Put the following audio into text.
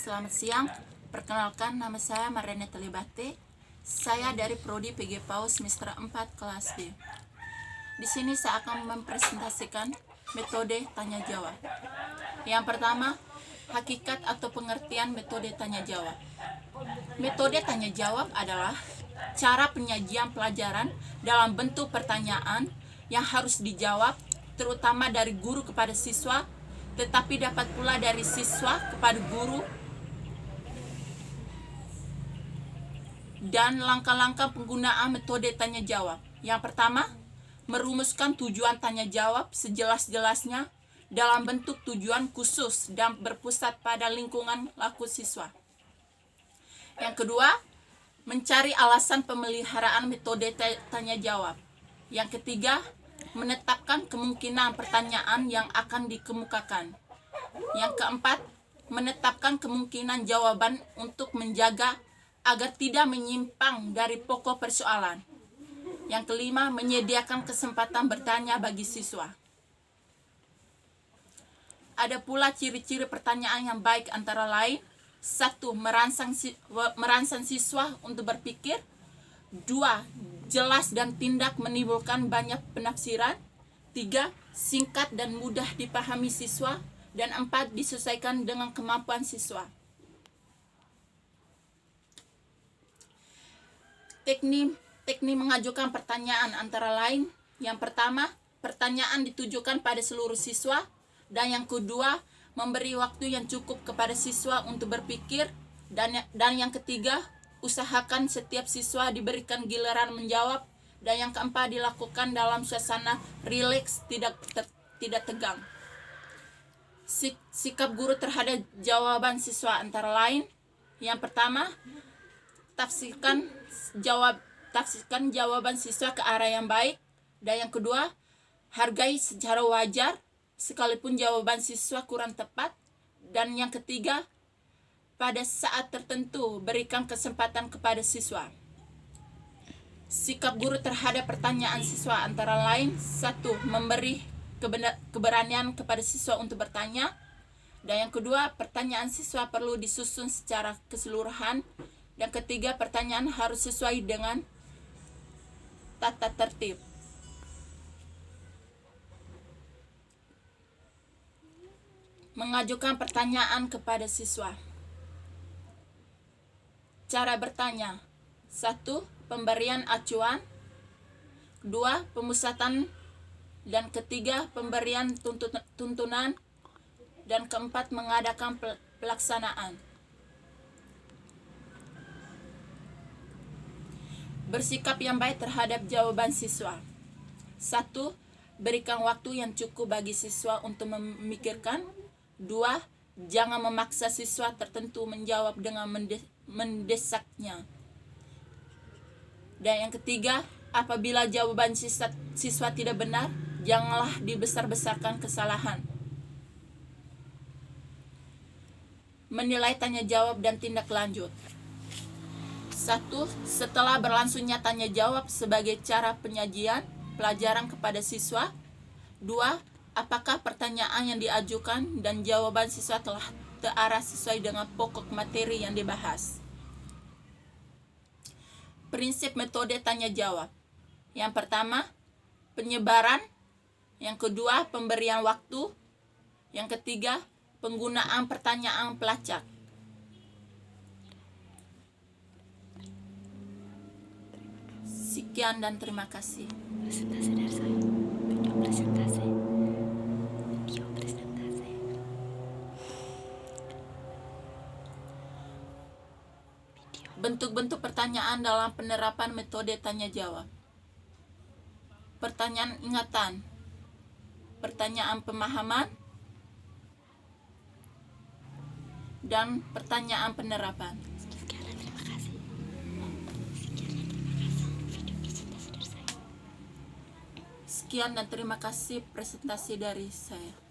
Selamat siang. Perkenalkan, nama saya Marlene Telibate. Saya dari Prodi PG PAUD semester 4 kelas B. Di sini saya akan mempresentasikan metode tanya jawab. Yang pertama, hakikat atau pengertian metode tanya jawab. Metode tanya jawab adalah cara penyajian pelajaran dalam bentuk pertanyaan yang harus dijawab, terutama dari guru kepada siswa, tetapi dapat pula dari siswa kepada guru, dan langkah-langkah penggunaan metode tanya jawab. Yang pertama, merumuskan tujuan tanya jawab sejelas-jelasnya dalam bentuk tujuan khusus dan berpusat pada lingkungan laku siswa. Yang kedua, mencari alasan pemeliharaan metode tanya jawab. Yang ketiga, menetapkan kemungkinan pertanyaan yang akan dikemukakan. Yang keempat, menetapkan kemungkinan jawaban untuk menjaga agar tidak menyimpang dari pokok persoalan. Yang kelima, menyediakan kesempatan bertanya bagi siswa. Ada pula ciri-ciri pertanyaan yang baik antara lain: 1. Merangsang siswa untuk berpikir. 2. Jelas dan tindak menimbulkan banyak penafsiran. 3. Singkat dan mudah dipahami siswa. Dan 4. Disesuaikan dengan kemampuan siswa. Teknik mengajukan pertanyaan antara lain: yang pertama, pertanyaan ditujukan pada seluruh siswa, dan yang kedua, memberi waktu yang cukup kepada siswa untuk berpikir, dan yang ketiga, usahakan setiap siswa diberikan giliran menjawab, dan yang keempat, dilakukan dalam suasana rileks, tidak tegang. Sikap guru terhadap jawaban siswa antara lain: yang pertama, tafsirkan jawaban siswa ke arah yang baik, dan yang kedua, hargai secara wajar sekalipun jawaban siswa kurang tepat, dan yang ketiga, pada saat tertentu berikan kesempatan kepada siswa. Sikap guru terhadap pertanyaan siswa antara lain: 1. Memberi keberanian kepada siswa untuk bertanya, dan yang kedua, pertanyaan siswa perlu disusun secara keseluruhan, dan ketiga, pertanyaan harus sesuai dengan tata tertib. Mengajukan pertanyaan kepada siswa. Cara bertanya: 1. Pemberian acuan. 2. Pemusatan. Dan ketiga, pemberian tuntunan. Dan keempat, mengadakan pelaksanaan. Bersikap yang baik terhadap jawaban siswa. 1. Berikan waktu yang cukup bagi siswa untuk memikirkan. 2. Jangan memaksa siswa tertentu menjawab dengan mendesaknya. Dan yang ketiga, apabila jawaban siswa tidak benar, janganlah dibesar-besarkan kesalahan. Menilai tanya jawab dan tindak lanjut. 1. Setelah berlangsungnya tanya jawab sebagai cara penyajian pelajaran kepada siswa. 2. Apakah pertanyaan yang diajukan dan jawaban siswa telah terarah sesuai dengan pokok materi yang dibahas. Prinsip metode tanya jawab: yang pertama, penyebaran. Yang kedua, pemberian waktu. Yang ketiga, penggunaan pertanyaan pelacak. Sekian dan terima kasih. Presentasi dari saya. Video presentasi. Bentuk-bentuk pertanyaan dalam penerapan metode tanya jawab. Pertanyaan ingatan, pertanyaan pemahaman, dan pertanyaan penerapan. Sekian dan terima kasih. Video presentasi dari saya. Sekian dan terima kasih presentasi dari saya.